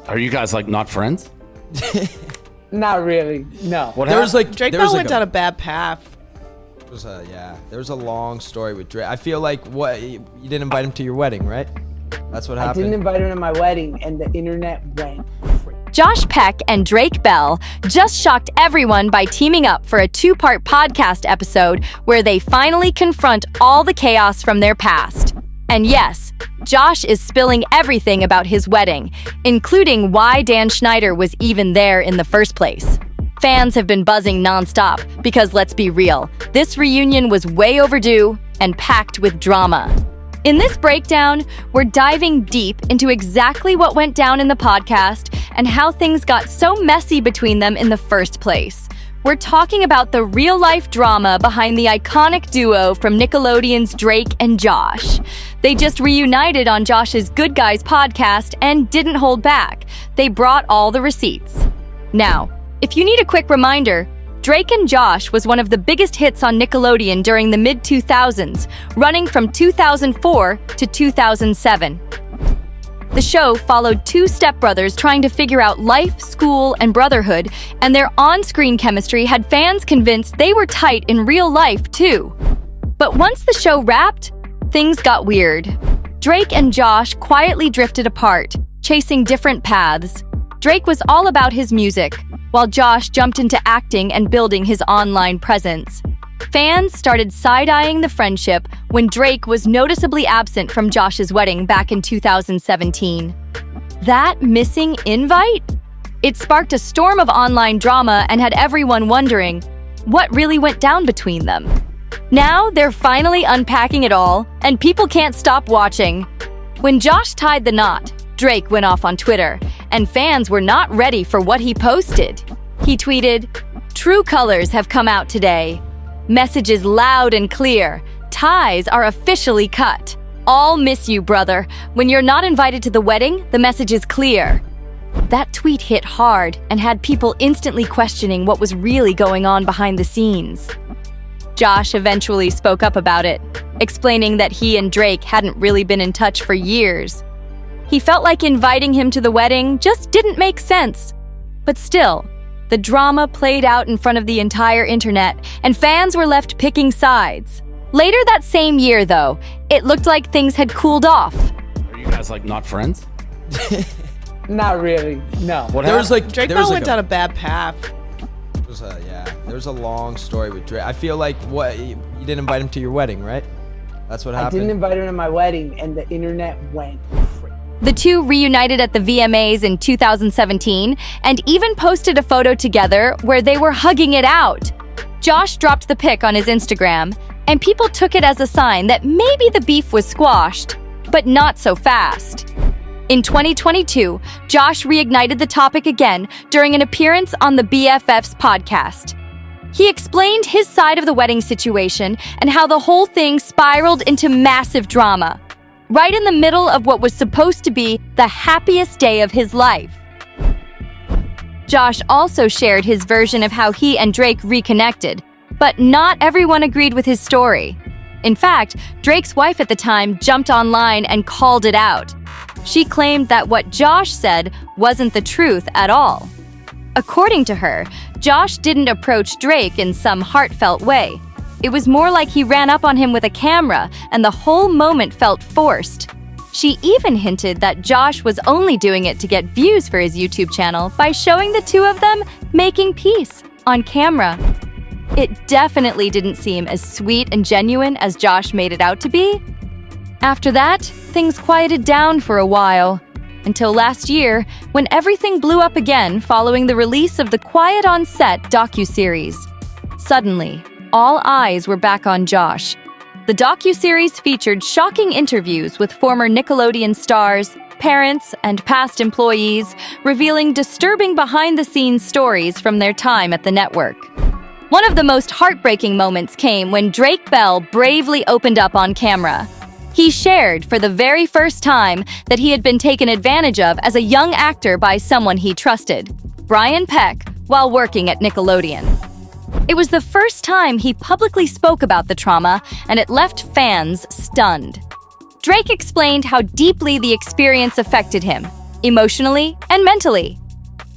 Are you guys like not friends? Not really. No. What There was happened? like Drake there was Bell like went down a bad path. there was a long story with Drake. I feel like you didn't invite him to your wedding, right? That's what I happened. didn't invite him to my wedding, and the internet went crazy. Josh Peck and Drake Bell just shocked everyone by teaming up for a two-part podcast episode where they finally confront all the chaos from their past. And yes, Josh is spilling everything about his wedding, including why Dan Schneider was even there in the first place. Fans have been buzzing nonstop because let's be real, this reunion was way overdue and packed with drama. In this breakdown, we're diving deep into exactly what went down in the podcast and how things got so messy between them in the first place. We're talking about the real-life drama behind the iconic duo from Nickelodeon's Drake and Josh. They just reunited on Josh's Good Guys podcast and didn't hold back. They brought all the receipts. Now, if you need a quick reminder, Drake and Josh was one of the biggest hits on Nickelodeon during the mid-2000s, running from 2004 to 2007. The show followed two stepbrothers trying to figure out life, school, and brotherhood, and their on-screen chemistry had fans convinced they were tight in real life, too. But once the show wrapped, things got weird. Drake and Josh quietly drifted apart, chasing different paths. Drake was all about his music, while Josh jumped into acting and building his online presence. Fans started side-eyeing the friendship when Drake was noticeably absent from Josh's wedding back in 2017. That missing invite? It sparked a storm of online drama and had everyone wondering what really went down between them. Now they're finally unpacking it all, and people can't stop watching. When Josh tied the knot, Drake went off on Twitter, and fans were not ready for what he posted. He tweeted, "True colors have come out today. Messages loud and clear. Ties are officially cut. All miss you, brother. When you're not invited to the wedding, the message is clear." That tweet hit hard and had people instantly questioning what was really going on behind the scenes. Josh eventually spoke up about it, explaining that he and Drake hadn't really been in touch for years. He felt like inviting him to the wedding just didn't make sense. But still, the drama played out in front of the entire internet, and fans were left picking sides. Later that same year, though, it looked like things had cooled off. Are you guys like not friends? Not really. No. What There was happened? like Drake there Bell was went like down a bad path. there was a long story with Drake. I feel like you didn't invite him to your wedding, right? That's what I happened. didn't invite him to my wedding, and the internet went crazy. The two reunited at the VMAs in 2017 and even posted a photo together where they were hugging it out. Josh dropped the pic on his Instagram, and people took it as a sign that maybe the beef was squashed, but not so fast. In 2022, Josh reignited the topic again during an appearance on the BFFs podcast. He explained his side of the wedding situation and how the whole thing spiraled into massive drama, right in the middle of what was supposed to be the happiest day of his life. Josh also shared his version of how he and Drake reconnected, but not everyone agreed with his story. In fact, Drake's wife at the time jumped online and called it out. She claimed that what Josh said wasn't the truth at all. According to her, Josh didn't approach Drake in some heartfelt way. It was more like he ran up on him with a camera, and the whole moment felt forced. She even hinted that Josh was only doing it to get views for his YouTube channel by showing the two of them making peace on camera. It definitely didn't seem as sweet and genuine as Josh made it out to be. After that, things quieted down for a while, until last year when everything blew up again following the release of the Quiet on Set docuseries. Suddenly, all eyes were back on Josh. The docuseries featured shocking interviews with former Nickelodeon stars, parents, and past employees, revealing disturbing behind-the-scenes stories from their time at the network. One of the most heartbreaking moments came when Drake Bell bravely opened up on camera. He shared for the very first time that he had been taken advantage of as a young actor by someone he trusted, Brian Peck, while working at Nickelodeon. It was the first time he publicly spoke about the trauma, and it left fans stunned. Drake explained how deeply the experience affected him. emotionally and mentally.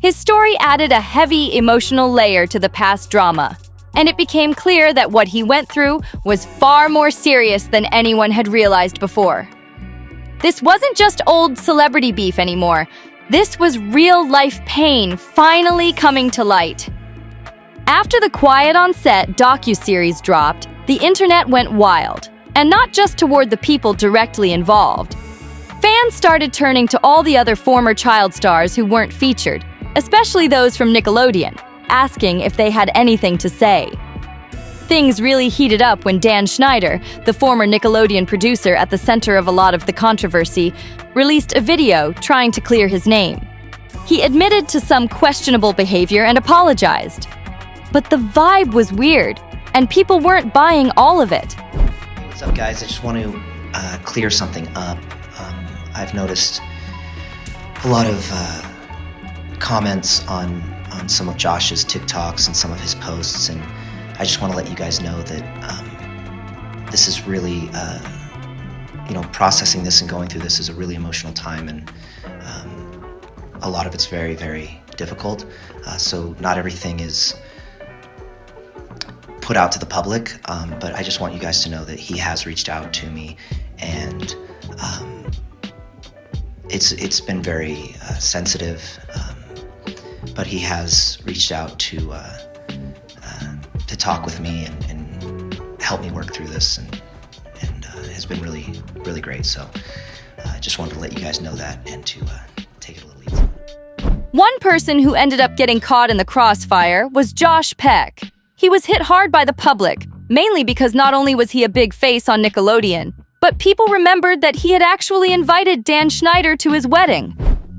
His story added a heavy emotional layer to the past drama, and it became clear that what he went through was far more serious than anyone had realized before. This wasn't just old celebrity beef anymore. This was real-life pain finally coming to light. After the Quiet on Set docuseries dropped, the internet went wild, and not just toward the people directly involved. Fans started turning to all the other former child stars who weren't featured, especially those from Nickelodeon, asking if they had anything to say. Things really heated up when Dan Schneider, the former Nickelodeon producer at the center of a lot of the controversy, released a video trying to clear his name. He admitted to some questionable behavior and apologized. But the vibe was weird, and people weren't buying all of it. What's up, guys? I just want to clear something up. I've noticed a lot of comments on some of Josh's TikToks and some of his posts, and I just want to let you guys know that this is really, processing this and going through this is a really emotional time, and a lot of it's very, very difficult. So not everything is put out to the public, but I just want you guys to know that he has reached out to me, and it's been very sensitive, but he has reached out to talk with me and help me work through this, and has been really, really great. So I just wanted to let you guys know that and to take it a little easy. One person who ended up getting caught in the crossfire was Josh Peck. He was hit hard by the public, mainly because not only was he a big face on Nickelodeon, but people remembered that he had actually invited Dan Schneider to his wedding.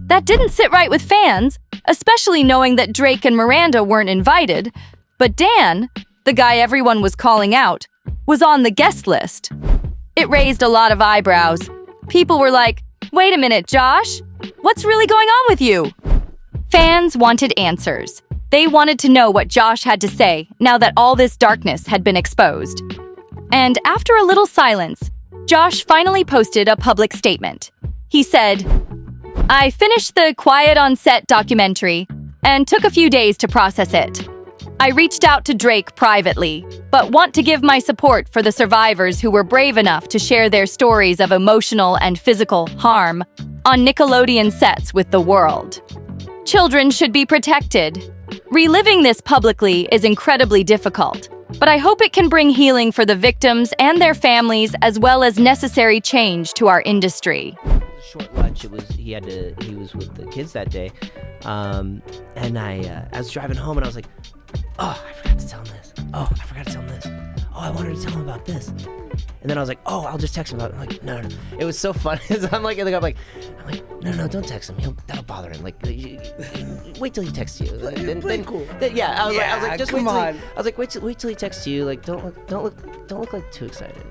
That didn't sit right with fans, especially knowing that Drake and Miranda weren't invited. But Dan, the guy everyone was calling out, was on the guest list. It raised a lot of eyebrows. People were like, "Wait a minute, Josh? What's really going on with you?" Fans wanted answers. They wanted to know what Josh had to say now that all this darkness had been exposed. And after a little silence, Josh finally posted a public statement. He said, "I finished the Quiet on Set documentary and took a few days to process it. I reached out to Drake privately, but want to give my support for the survivors who were brave enough to share their stories of emotional and physical harm on Nickelodeon sets with the world. Children should be protected. Reliving this publicly is incredibly difficult, but I hope it can bring healing for the victims and their families, as well as necessary change to our industry." Short lunch. He was with the kids that day, and I was driving home, and I was like, "Oh, I forgot to tell him this. Oh, I forgot to tell him this. Oh, I wanted to tell him about this." And then I was like, "Oh, I'll just text him about it." I'm like, no. It was so funny. I'm like, no, don't text him. That'll bother him. Like, wait till he texts you. Cool. Yeah, I was like, just come wait till on. I was like, wait till he texts you. Like, don't look like too excited.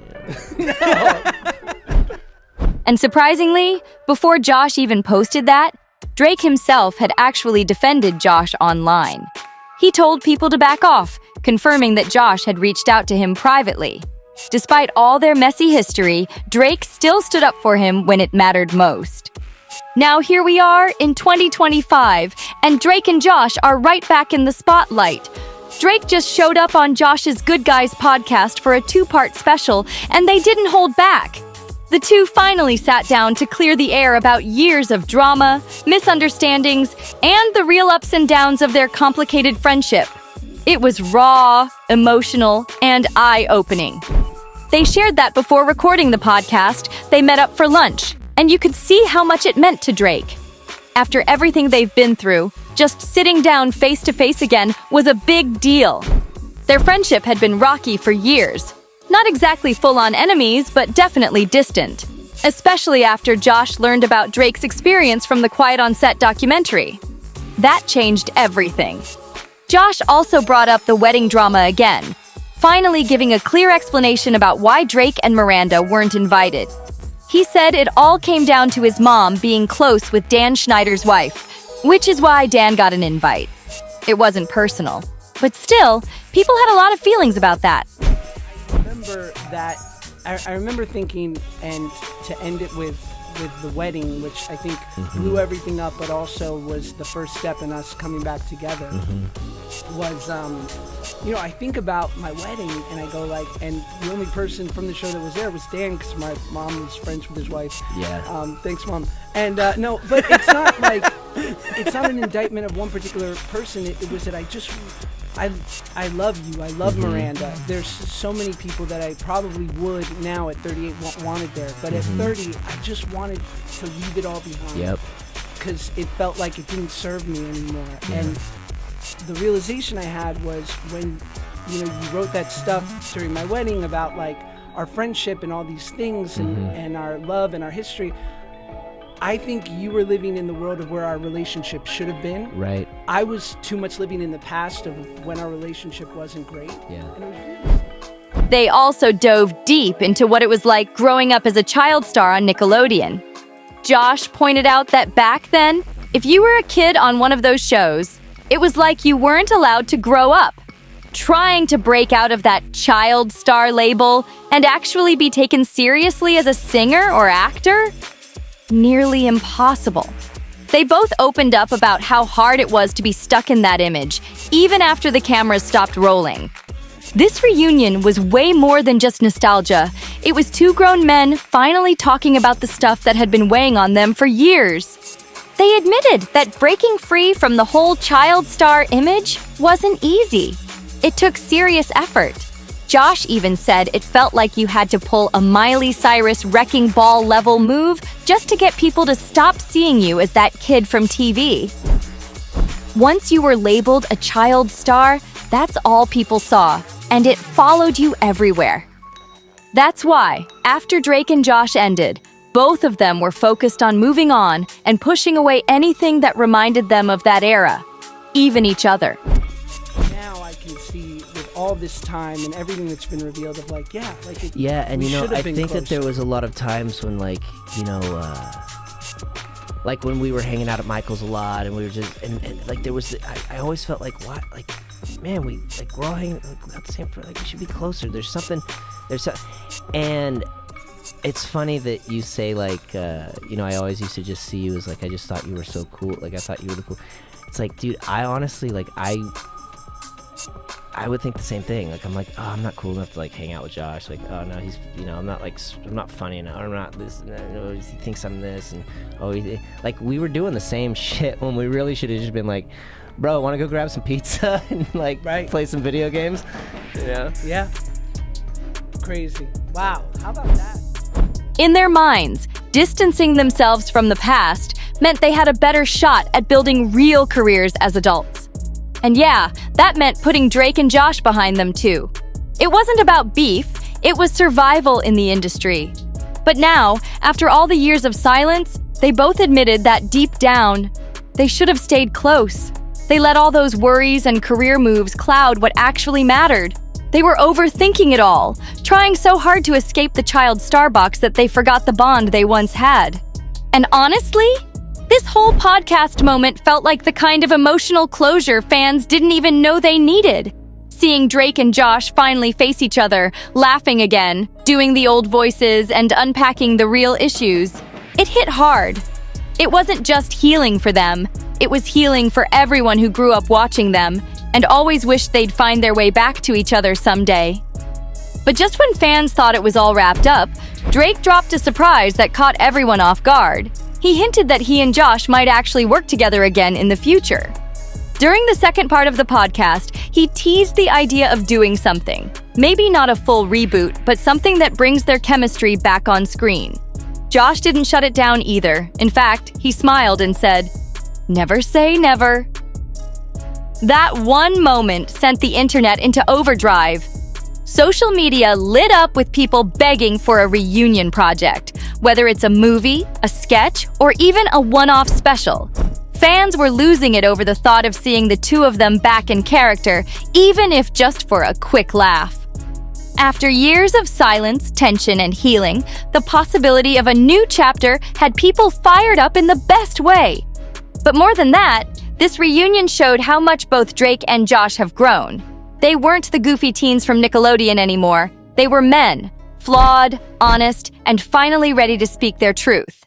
You know? And surprisingly, before Josh even posted that, Drake himself had actually defended Josh online. He told people to back off, confirming that Josh had reached out to him privately. Despite all their messy history, Drake still stood up for him when it mattered most. Now here we are in 2025, and Drake and Josh are right back in the spotlight. Drake just showed up on Josh's Good Guys podcast for a 2-part special, and they didn't hold back. The two finally sat down to clear the air about years of drama, misunderstandings, and the real ups and downs of their complicated friendship. It was raw, emotional, and eye-opening. They shared that before recording the podcast, they met up for lunch, and you could see how much it meant to Drake. After everything they've been through, just sitting down face-to-face again was a big deal. Their friendship had been rocky for years. Not exactly full-on enemies, but definitely distant. Especially after Josh learned about Drake's experience from the Quiet on Set documentary. That changed everything. Josh also brought up the wedding drama again, finally giving a clear explanation about why Drake and Miranda weren't invited. He said it all came down to his mom being close with Dan Schneider's wife, which is why Dan got an invite. It wasn't personal, but still, people had a lot of feelings about that. I remember thinking, and to end it with with the wedding, which I think blew everything up, but also was the first step in us coming back together. Was I think about my wedding and I go like, and the only person from the show that was there was Dan, because my mom was friends with his wife. Yeah. Thanks, Mom. And no, but it's not like, it's not an indictment of one particular person. It was that I love you. I love Miranda. There's so many people that I probably would now at 38 wanted there. But at 30, I just wanted to leave it all behind. Yep. Because it felt like it didn't serve me anymore. And the realization I had was when, you wrote that stuff during my wedding about like our friendship and all these things and our love and our history. I think you were living in the world of where our relationship should have been. Right. I was too much living in the past of when our relationship wasn't great. Yeah. And it was really... They also dove deep into what it was like growing up as a child star on Nickelodeon. Josh pointed out that back then, if you were a kid on one of those shows, it was like you weren't allowed to grow up. Trying to break out of that child star label and actually be taken seriously as a singer or actor? Nearly impossible. They both opened up about how hard it was to be stuck in that image, even after the cameras stopped rolling. This reunion was way more than just nostalgia. It was two grown men finally talking about the stuff that had been weighing on them for years. They admitted that breaking free from the whole child star image wasn't easy. It took serious effort. Josh even said it felt like you had to pull a Miley Cyrus wrecking ball level move just to get people to stop seeing you as that kid from TV. Once you were labeled a child star, that's all people saw, and it followed you everywhere. That's why, after Drake and Josh ended, both of them were focused on moving on and pushing away anything that reminded them of that era, even each other. Now I can see with all this time and everything that's been revealed of like, Yeah, and we should have I been think that there closer. was a lot of times when like when we were hanging out at Michael's a lot and we were just and like there was I always felt like what like man we're all hanging out the same like we should be closer. And it's funny that you say like I always used to just see you as like I just thought you were so cool, like I thought you were the cool. It's like, dude, I honestly like I would think the same thing. Like I'm like, oh, I'm not cool enough to like hang out with Josh. Like, oh no, he's I'm not funny enough. I'm not this. No, he thinks I'm this, and like we were doing the same shit when we really should have just been like, bro, want to go grab some pizza and like play some video games? Yeah. Crazy. Wow. How about that? In their minds, distancing themselves from the past meant they had a better shot at building real careers as adults. And yeah, that meant putting Drake and Josh behind them too. It wasn't about beef, it was survival in the industry. But now, after all the years of silence, they both admitted that deep down, they should have stayed close. They let all those worries and career moves cloud what actually mattered. They were overthinking it all, trying so hard to escape the child star box that they forgot the bond they once had. And honestly, this whole podcast moment felt like the kind of emotional closure fans didn't even know they needed. Seeing Drake and Josh finally face each other, laughing again, doing the old voices, and unpacking the real issues, it hit hard. It wasn't just healing for them, it was healing for everyone who grew up watching them and always wished they'd find their way back to each other someday. But just when fans thought it was all wrapped up, Drake dropped a surprise that caught everyone off guard. He hinted that he and Josh might actually work together again in the future. During the second part of the podcast, he teased the idea of doing something. Maybe not a full reboot, but something that brings their chemistry back on screen. Josh didn't shut it down either. In fact, he smiled and said, "Never say never." That one moment sent the internet into overdrive. Social media lit up with people begging for a reunion project, whether it's a movie, a sketch, or even a one-off special. Fans were losing it over the thought of seeing the two of them back in character, even if just for a quick laugh. After years of silence, tension, and healing, the possibility of a new chapter had people fired up in the best way. But more than that, this reunion showed how much both Drake and Josh have grown. They weren't the goofy teens from Nickelodeon anymore. They were men, flawed, honest, and finally ready to speak their truth.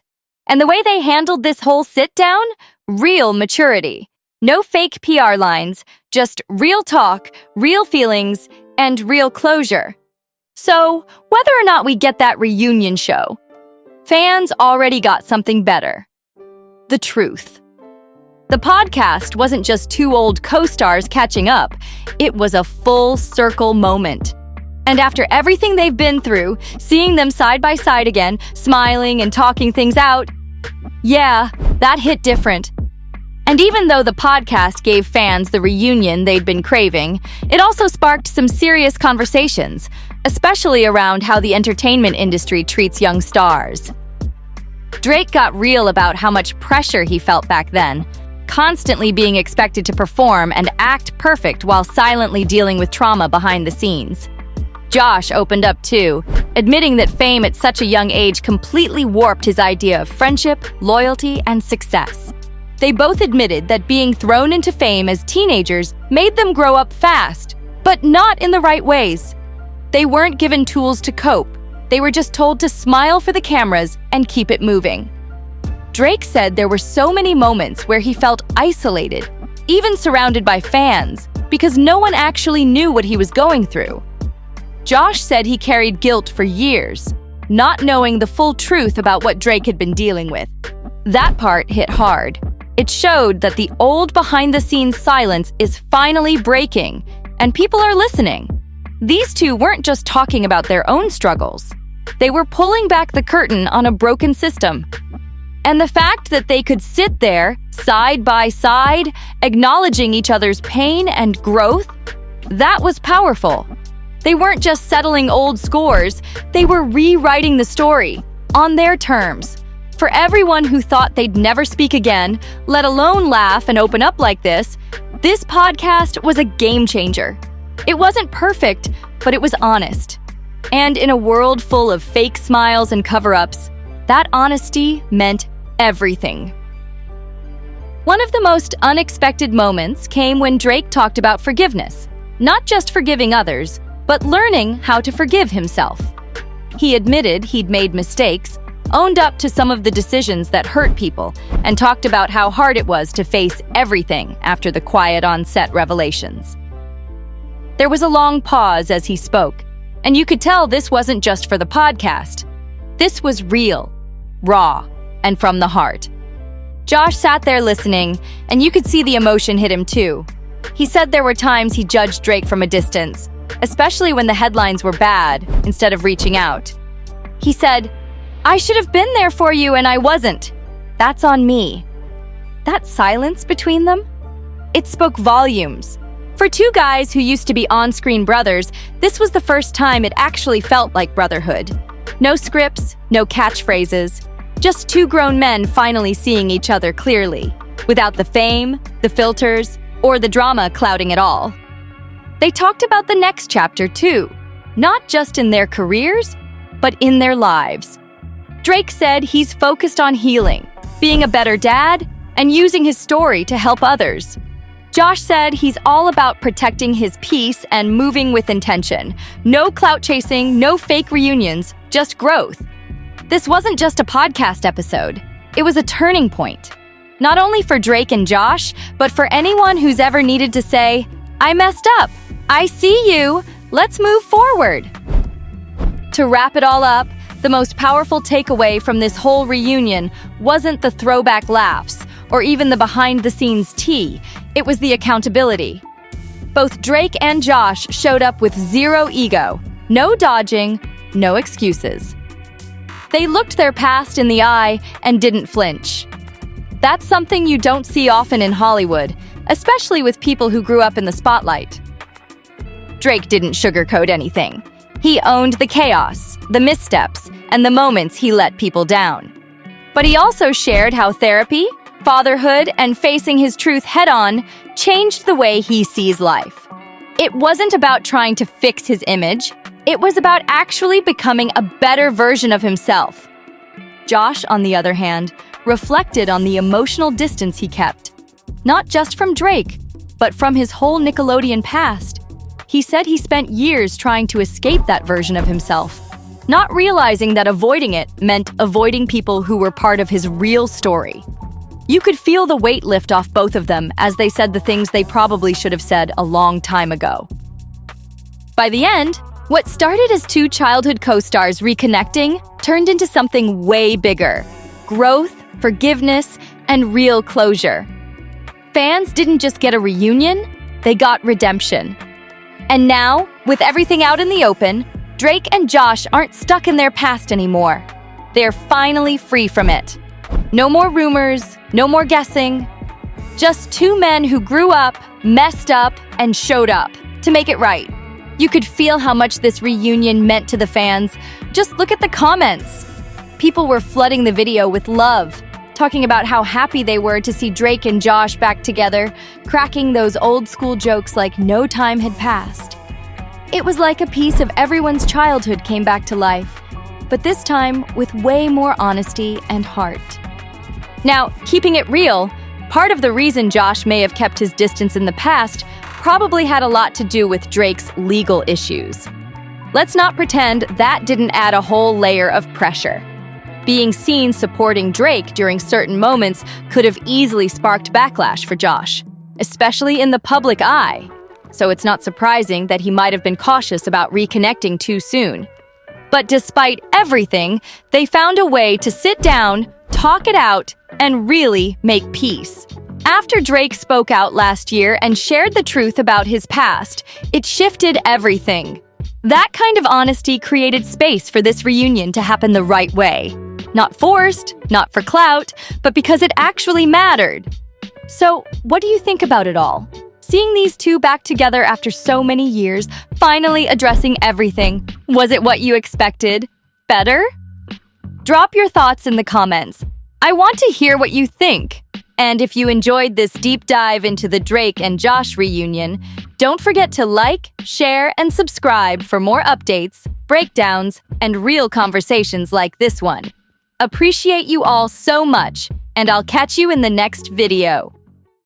And the way they handled this whole sit-down? Real maturity. No fake PR lines, just real talk, real feelings, and real closure. So, whether or not we get that reunion show, fans already got something better. The truth. The podcast wasn't just two old co-stars catching up, it was a full circle moment. And after everything they've been through, seeing them side by side again, smiling and talking things out, yeah, that hit different. And even though the podcast gave fans the reunion they'd been craving, it also sparked some serious conversations, especially around how the entertainment industry treats young stars. Drake got real about how much pressure he felt back then, constantly being expected to perform and act perfect while silently dealing with trauma behind the scenes. Josh opened up too, admitting that fame at such a young age completely warped his idea of friendship, loyalty, and success. They both admitted that being thrown into fame as teenagers made them grow up fast, but not in the right ways. They weren't given tools to cope. They were just told to smile for the cameras and keep it moving. Drake said there were so many moments where he felt isolated, even surrounded by fans, because no one actually knew what he was going through. Josh said he carried guilt for years, not knowing the full truth about what Drake had been dealing with. That part hit hard. It showed that the old behind-the-scenes silence is finally breaking, and people are listening. These two weren't just talking about their own struggles. They were pulling back the curtain on a broken system. And the fact that they could sit there, side by side, acknowledging each other's pain and growth, that was powerful. They weren't just settling old scores, they were rewriting the story, on their terms. For everyone who thought they'd never speak again, let alone laugh and open up like this podcast was a game changer. It wasn't perfect, but it was honest. And in a world full of fake smiles and cover-ups, that honesty meant everything. One of the most unexpected moments came when Drake talked about forgiveness, not just forgiving others, but learning how to forgive himself. He admitted he'd made mistakes, owned up to some of the decisions that hurt people, and talked about how hard it was to face everything after the quiet on-set revelations. There was a long pause as he spoke, and you could tell this wasn't just for the podcast. This was real, raw, and from the heart. Josh sat there listening, and you could see the emotion hit him too. He said there were times he judged Drake from a distance, especially when the headlines were bad, instead of reaching out. He said, "I should have been there for you and I wasn't. That's on me." That silence between them? It spoke volumes. For two guys who used to be on-screen brothers, this was the first time it actually felt like brotherhood. No scripts, no catchphrases, just two grown men finally seeing each other clearly, without the fame, the filters, or the drama clouding it all. They talked about the next chapter too, not just in their careers, but in their lives. Drake said he's focused on healing, being a better dad, and using his story to help others. Josh said he's all about protecting his peace and moving with intention. No clout chasing, no fake reunions, just growth. This wasn't just a podcast episode. It was a turning point. Not only for Drake and Josh, but for anyone who's ever needed to say, "I messed up. I see you. Let's move forward." To wrap it all up, the most powerful takeaway from this whole reunion wasn't the throwback laughs or even the behind-the-scenes tea. It was the accountability. Both Drake and Josh showed up with zero ego, no dodging, no excuses. They looked their past in the eye and didn't flinch. That's something you don't see often in Hollywood, especially with people who grew up in the spotlight. Drake didn't sugarcoat anything. He owned the chaos, the missteps, and the moments he let people down. But he also shared how therapy, fatherhood, and facing his truth head-on changed the way he sees life. It wasn't about trying to fix his image. It was about actually becoming a better version of himself. Josh, on the other hand, reflected on the emotional distance he kept, not just from Drake, but from his whole Nickelodeon past. He said he spent years trying to escape that version of himself. not realizing that avoiding it meant avoiding people who were part of his real story. You could feel the weight lift off both of them as they said the things they probably should have said a long time ago. By the end, what started as two childhood co-stars reconnecting turned into something way bigger: growth, forgiveness, and real closure. Fans didn't just get a reunion, they got redemption. And now, with everything out in the open, Drake and Josh aren't stuck in their past anymore. They're finally free from it. No more rumors, no more guessing. Just two men who grew up, messed up, and showed up to make it right. You could feel how much this reunion meant to the fans. Just look at the comments. People were flooding the video with love, talking about how happy they were to see Drake and Josh back together, cracking those old school jokes like no time had passed. It was like a piece of everyone's childhood came back to life, but this time with way more honesty and heart. Now, keeping it real, part of the reason Josh may have kept his distance in the past probably had a lot to do with Drake's legal issues. Let's not pretend that didn't add a whole layer of pressure. Being seen supporting Drake during certain moments could have easily sparked backlash for Josh, especially in the public eye. So it's not surprising that he might have been cautious about reconnecting too soon. But despite everything, they found a way to sit down, talk it out, and really make peace. After Drake spoke out last year and shared the truth about his past, it shifted everything. That kind of honesty created space for this reunion to happen the right way. Not forced, not for clout, but because it actually mattered. So, what do you think about it all? Seeing these two back together after so many years, finally addressing everything, was it what you expected? Better? Drop your thoughts in the comments. I want to hear what you think. And if you enjoyed this deep dive into the Drake and Josh reunion, don't forget to like, share, and subscribe for more updates, breakdowns, and real conversations like this one. Appreciate you all so much, and I'll catch you in the next video.